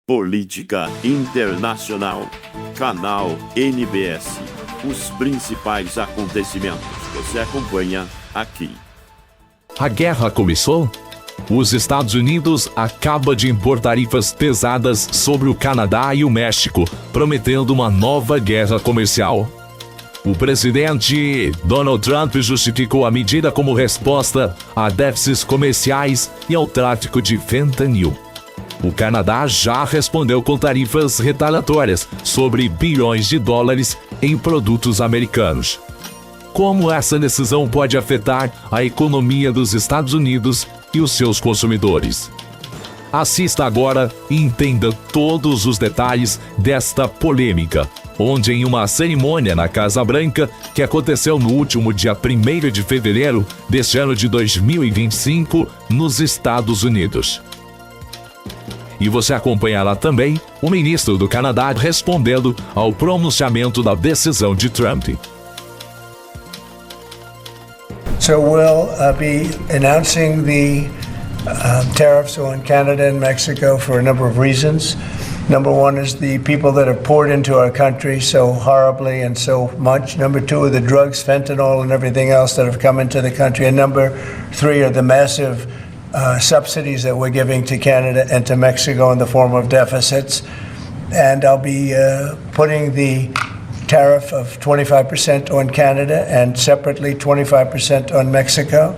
Política Internacional. Canal NBS. Os principais acontecimentos. Você acompanha aqui. A guerra começou? Os Estados Unidos acabam de impor tarifas pesadas sobre o Canadá e o México, prometendo uma nova guerra comercial. O presidente Donald Trump justificou a medida como resposta a déficits comerciais e ao tráfico de Fentanil. O Canadá já respondeu com tarifas retaliatórias sobre bilhões de dólares em produtos americanos. Como essa decisão pode afetar a economia dos Estados Unidos e os seus consumidores? Assista agora e entenda todos os detalhes desta polêmica, onde em uma cerimônia na Casa Branca, que aconteceu no último dia 1º de fevereiro deste ano de 2025, nos Estados Unidos. E você acompanhará também o ministro do Canadá respondendo ao pronunciamento da decisão de Trump. So we'll be announcing the tariffs on Canada and Mexico for a number of reasons. Number one is the people that have poured into our country so horribly and so much. Number two are the drugs, fentanyl and everything else that have come into the country. And number three are the massive subsidies that we're giving to Canada and to Mexico in the form of deficits. And I'll be putting the tariff of 25% on Canada and separately 25% on Mexico.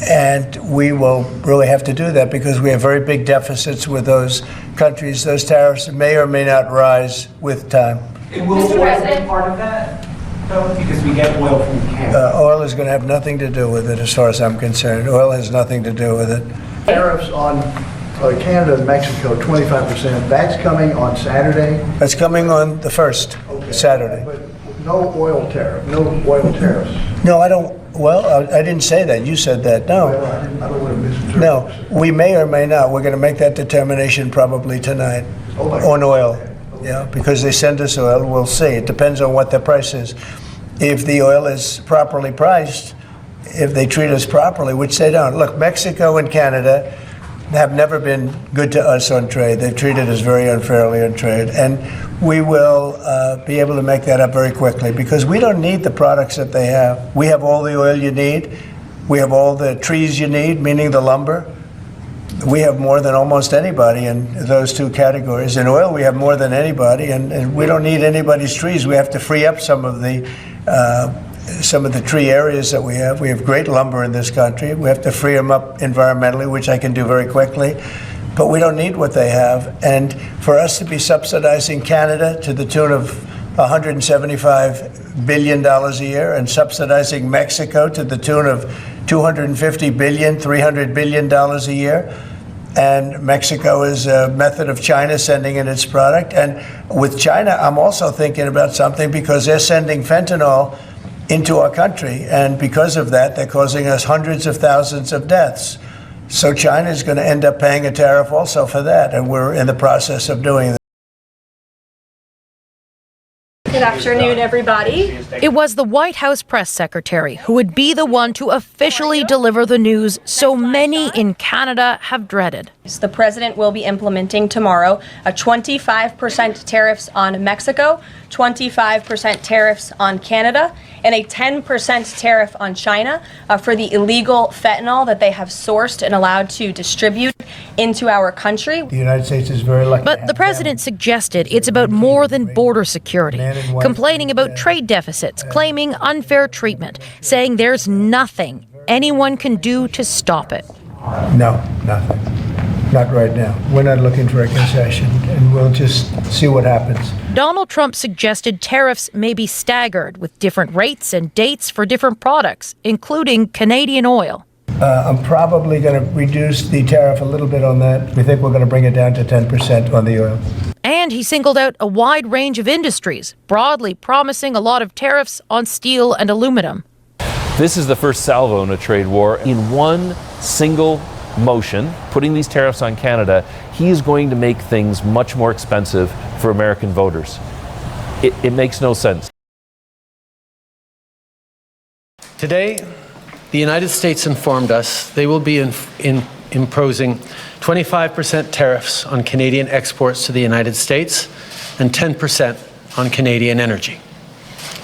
And we will really have to do that because we have very big deficits with those countries. Those tariffs may or may not rise with time. Will oil be part of that, though? Because we get oil from Canada. Oil is going to have nothing to do with it as far as I'm concerned. Oil has nothing to do with it. Tariffs on Canada and Mexico, 25%. That's coming on Saturday? That's coming on the 1st, Okay. Saturday. But no oil tariff, no oil tariffs. No, I don't. Well, I didn't say that. You said that. No. Well, I don't want to misinterpret. No, we may or may not. We're going to make that determination probably tonight on oil. Yeah, because they send us oil. We'll see. It depends on what the price is. If the oil is properly priced, if they treat us properly, which they don't. Look, Mexico and Canada have never been good to us on trade. They've treated us very unfairly on trade. And we will be able to make that up very quickly because we don't need the products that they have. We have all the oil you need. We have all the trees you need, meaning the lumber. We have more than almost anybody in those two categories. In oil, we have more than anybody, and we don't need anybody's trees. We have to free up some of the tree areas that we have. We have great lumber in this country. We have to free them up environmentally, which I can do very quickly. But we don't need what they have. And for us to be subsidizing Canada to the tune of $175 billion a year and subsidizing Mexico to the tune of $250 billion, $300 billion a year, and Mexico is a method of China sending in its product. And with China, I'm also thinking about something because they're sending fentanyl into our country, and because of that, they're causing us hundreds of thousands of deaths. So China is going to end up paying a tariff also for that, and we're in the process of doing that. Good afternoon, everybody. It was the White House press secretary who would be the one to officially deliver the news so many in Canada have dreaded. The president will be implementing tomorrow a 25% tariffs on Mexico, 25% tariffs on Canada, and a 10% tariff on China for the illegal fentanyl that they have sourced and allowed to distribute into our country. The United States is very lucky. But the president suggested it's about more than border security, complaining about trade deficits, claiming unfair treatment, saying there's nothing anyone can do to stop it. No, nothing. Not right now. We're not looking for a concession, and we'll just see what happens. Donald Trump suggested tariffs may be staggered with different rates and dates for different products, including Canadian oil. I'm probably going to reduce the tariff a little bit on that. We think we're going to bring it down to 10% on the oil. And he singled out a wide range of industries, broadly promising a lot of tariffs on steel and aluminum. This is the first salvo in a trade war. In one single motion, putting these tariffs on Canada, he is going to make things much more expensive for American voters. It makes no sense. Today, the United States informed us they will be imposing 25% tariffs on Canadian exports to the United States, and 10% on Canadian energy.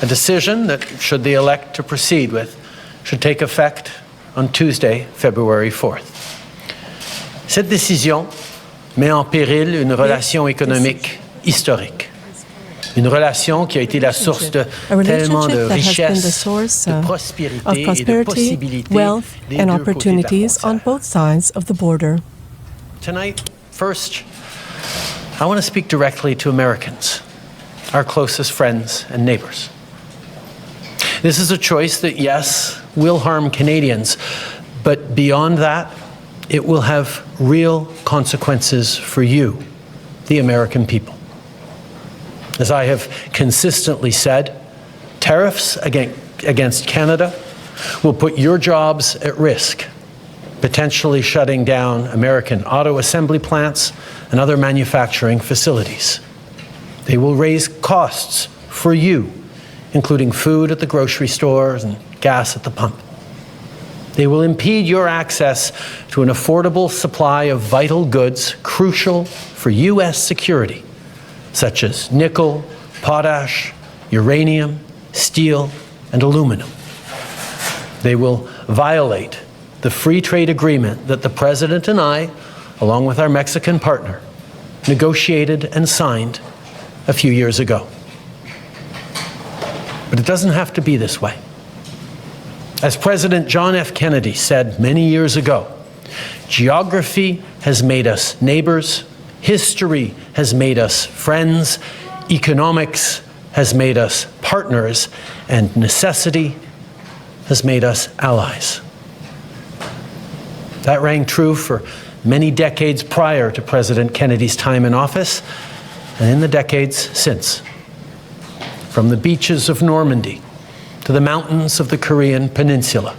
A decision that, should they elect to proceed with, should take effect on Tuesday, February 4th. Cette décision met en péril une relation économique historique. Une relation qui a été la source de tellement de richesses, de prospérité et de possibilités wealth and opportunities on both sides of the border. Tonight, first, I want to speak directly to Americans, our closest friends and neighbors. This is a choice that, yes, will harm Canadians, but beyond that, it will have real consequences for you, the American people. As I have consistently said, tariffs against Canada will put your jobs at risk, potentially shutting down American auto assembly plants and other manufacturing facilities. They will raise costs for you, including food at the grocery stores and gas at the pump. They will impede your access to an affordable supply of vital goods crucial for U.S. security, such as nickel, potash, uranium, steel, and aluminum. They will violate the free trade agreement that the President and I, along with our Mexican partner, negotiated and signed a few years ago. But it doesn't have to be this way. As President John F. Kennedy said many years ago, geography has made us neighbors, history has made us friends, economics has made us partners, and necessity has made us allies. That rang true for many decades prior to President Kennedy's time in office, and in the decades since. From the beaches of Normandy to the mountains of the Korean Peninsula,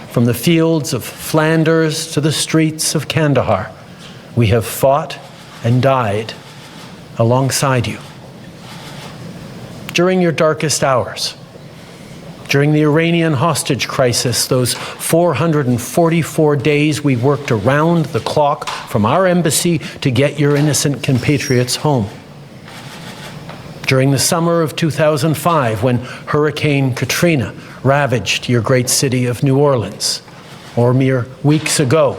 from the fields of Flanders to the streets of Kandahar, we have fought and died alongside you. During your darkest hours, during the Iranian hostage crisis, those 444 days we worked around the clock from our embassy to get your innocent compatriots home. During the summer of 2005, when Hurricane Katrina ravaged your great city of New Orleans, or mere weeks ago,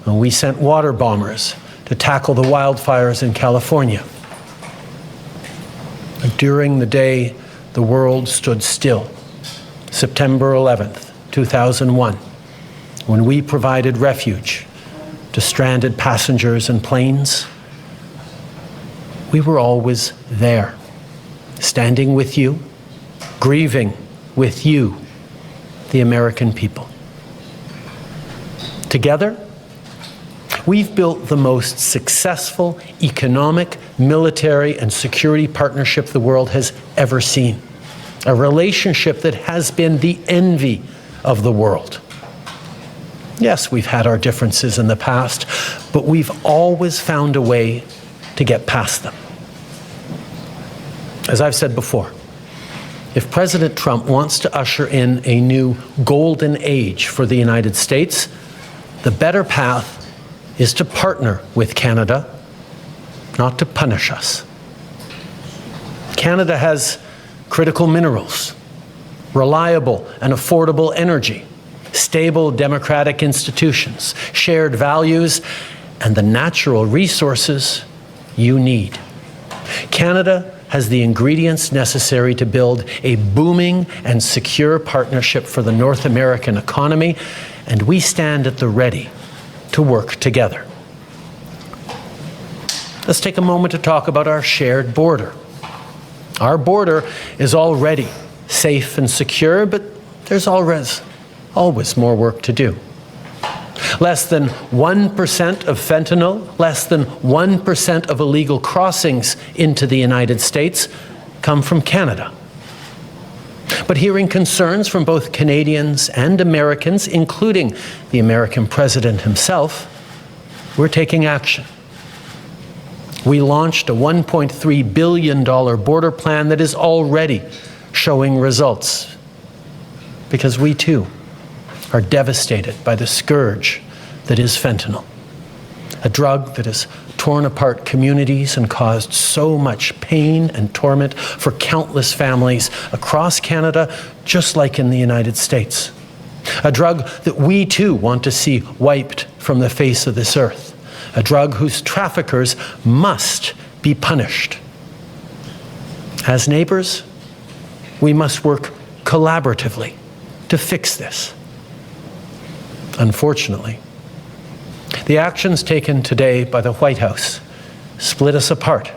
when we sent water bombers to tackle the wildfires in California. During the day the world stood still, September 11th, 2001, when we provided refuge to stranded passengers and planes, we were always there, standing with you, grieving with you, the American people. Together, we've built the most successful economic, military, and security partnership the world has ever seen. A relationship that has been the envy of the world. Yes, we've had our differences in the past, but we've always found a way to get past them. As I've said before, if President Trump wants to usher in a new golden age for the United States, the better path is to partner with Canada, not to punish us. Canada has critical minerals, reliable and affordable energy, stable democratic institutions, shared values, and the natural resources you need. Canada has the ingredients necessary to build a booming and secure partnership for the North American economy, and we stand at the ready to work together. Let's take a moment to talk about our shared border. Our border is already safe and secure, but there's always more work to do. Less than 1% of fentanyl, less than 1% of illegal crossings into the United States come from Canada. But hearing concerns from both Canadians and Americans, including the American president himself, we're taking action. We launched a $1.3 billion border plan that is already showing results, because we too are devastated by the scourge that is fentanyl. a drug that has torn apart communities and caused so much pain and torment for countless families across Canada, just like in the United States. A drug that we too want to see wiped from the face of this earth. A drug whose traffickers must be punished. As neighbors, we must work collaboratively to fix this. Unfortunately, the actions taken today by the White House split us apart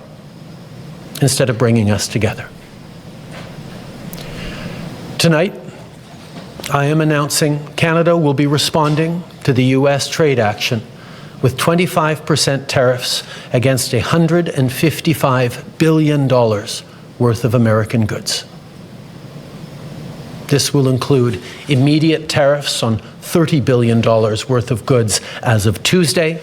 instead of bringing us together. Tonight, I am announcing Canada will be responding to the U.S. trade action with 25% tariffs against $155 billion worth of American goods. This will include immediate tariffs on $30 billion worth of goods as of Tuesday,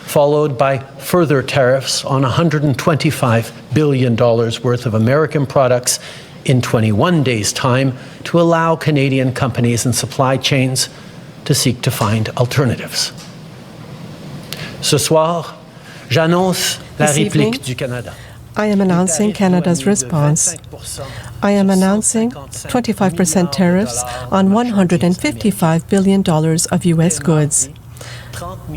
followed by further tariffs on $125 billion worth of American products in 21 days' time to allow Canadian companies and supply chains to seek to find alternatives. Ce soir, j'annonce la réplique du Canada. I am announcing Canada's response. I am announcing 25% tariffs on $155 billion of U.S. goods.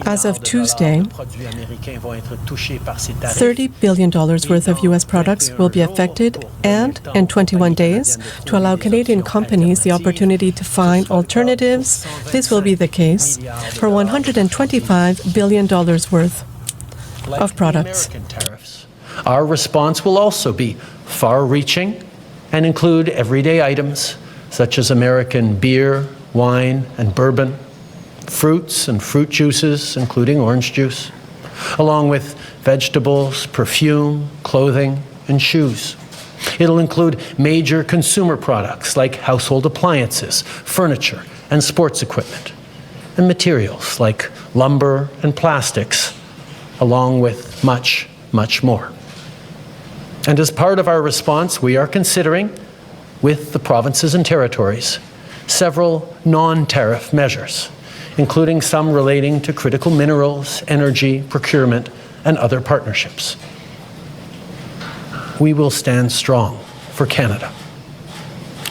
As of Tuesday, $30 billion worth of U.S. products will be affected, and in 21 days, to allow Canadian companies the opportunity to find alternatives, this will be the case for $125 billion worth of products. Our response will also be far-reaching and include everyday items such as American beer, wine, and bourbon, fruits and fruit juices, including orange juice, along with vegetables, perfume, clothing, and shoes. It'll include major consumer products like household appliances, furniture, and sports equipment, and materials like lumber and plastics, along with much, much more. And as part of our response, we are considering, with the provinces and territories, several non-tariff measures, including some relating to critical minerals, energy, procurement, and other partnerships. We will stand strong for Canada.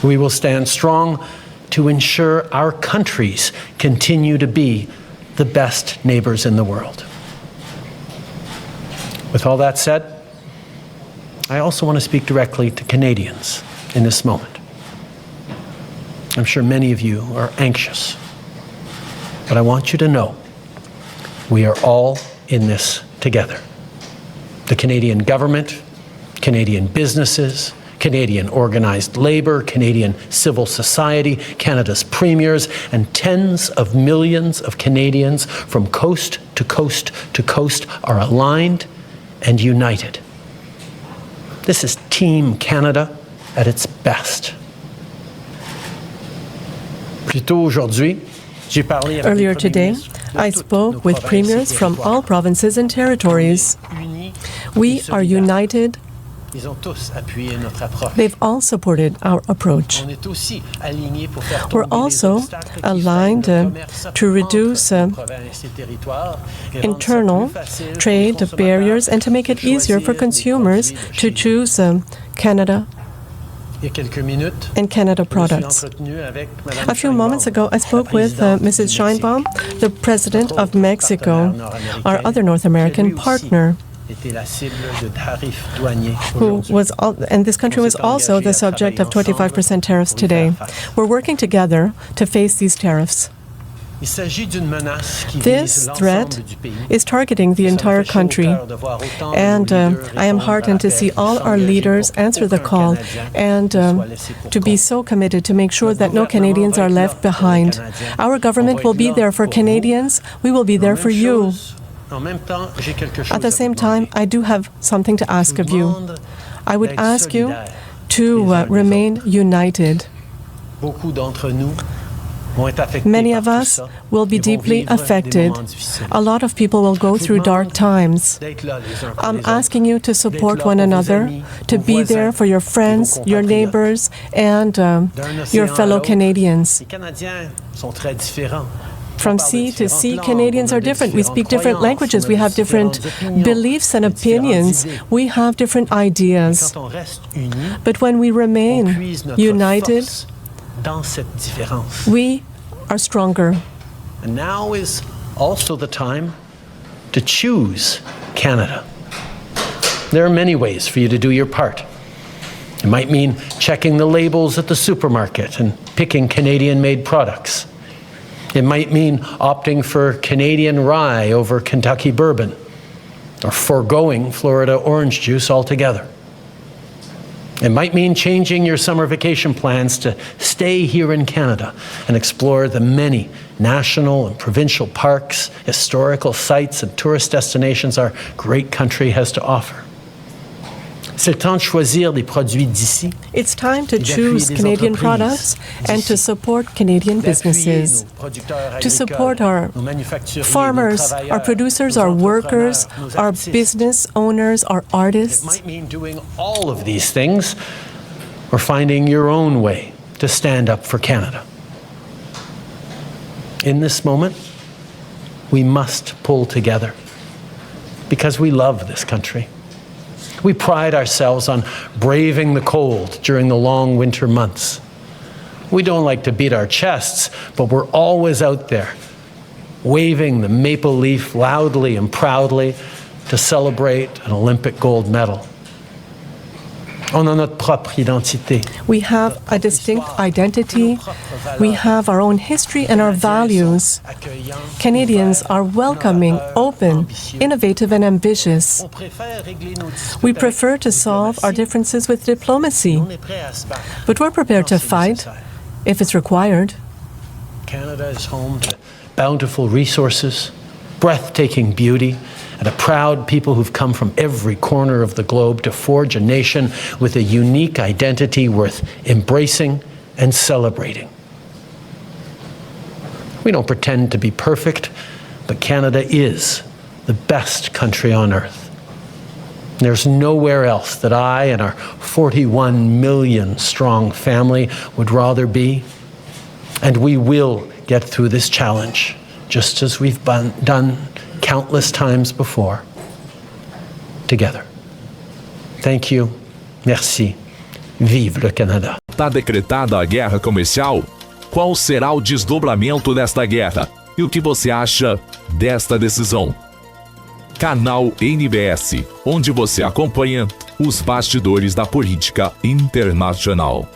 We will stand strong to ensure our countries continue to be the best neighbors in the world. With all that said, I also want to speak directly to Canadians in this moment. I'm sure many of you are anxious, but I want you to know we are all in this together. The Canadian government, Canadian businesses, Canadian organized labor, Canadian civil society, Canada's premiers, and tens of millions of Canadians from coast to coast to coast are aligned and united. This is Team Canada at its best. Earlier today, I spoke with premiers from all provinces and territories. We are united. They've all supported our approach. We're also aligned to reduce internal trade barriers and to make it easier for consumers to choose Canada and Canada products. A few moments ago, I spoke with Mrs. Sheinbaum, the President of Mexico, our other North American partner, and this country was also the subject of 25% tariffs today. We're working together to face these tariffs. This threat is targeting the entire country, and I am heartened to see all our leaders answer the call and to be so committed to make sure that no Canadians are left behind. Our government will be there for Canadians. We will be there for you. At the same time, I do have something to ask of you. I would ask you to remain united. Many of us will be deeply affected. A lot of people will go through dark times. I'm asking you to support one another, to be there for your friends, your neighbors, and your fellow Canadians. From sea to sea, Canadians are different. We speak different languages. We have different beliefs and opinions. We have different ideas. But when we remain united, we are stronger. And now is also the time to choose Canada. There are many ways for you to do your part. It might mean checking the labels at the supermarket and picking Canadian-made products. It might mean opting for Canadian rye over Kentucky bourbon, or foregoing Florida orange juice altogether. It might mean changing your summer vacation plans to stay here in Canada and explore the many national and provincial parks, historical sites, and tourist destinations our great country has to offer. C'est temps de choisir des produits d'ici. It's time to choose Canadian products and to support Canadian businesses, to support our farmers, our producers, our workers, our business owners, our artists. It might mean doing all of these things or finding your own way to stand up for Canada. In this moment, we must pull together because we love this country. We pride ourselves on braving the cold during the long winter months. We don't like to beat our chests, but we're always out there, waving the maple leaf loudly and proudly to celebrate an Olympic gold medal. On a notre propre identité. We have a distinct identity. We have our own history and our values. Canadians are welcoming, open, innovative, and ambitious. We prefer to solve our differences with diplomacy, but we're prepared to fight if it's required. Canada is home to bountiful resources, breathtaking beauty, and a proud people who've come from every corner of the globe to forge a nation with a unique identity worth embracing and celebrating. We don't pretend to be perfect, but Canada is the best country on earth. There's nowhere else that I and our 41 million strong family would rather be, and we will get through this challenge, just as we've done countless times before, together. Thank you. Merci. Vive le Canada. Está decretada a guerra comercial? Qual será o desdobramento desta guerra? E o que você acha desta decisão? Canal NBS, onde você acompanha os bastidores da política internacional.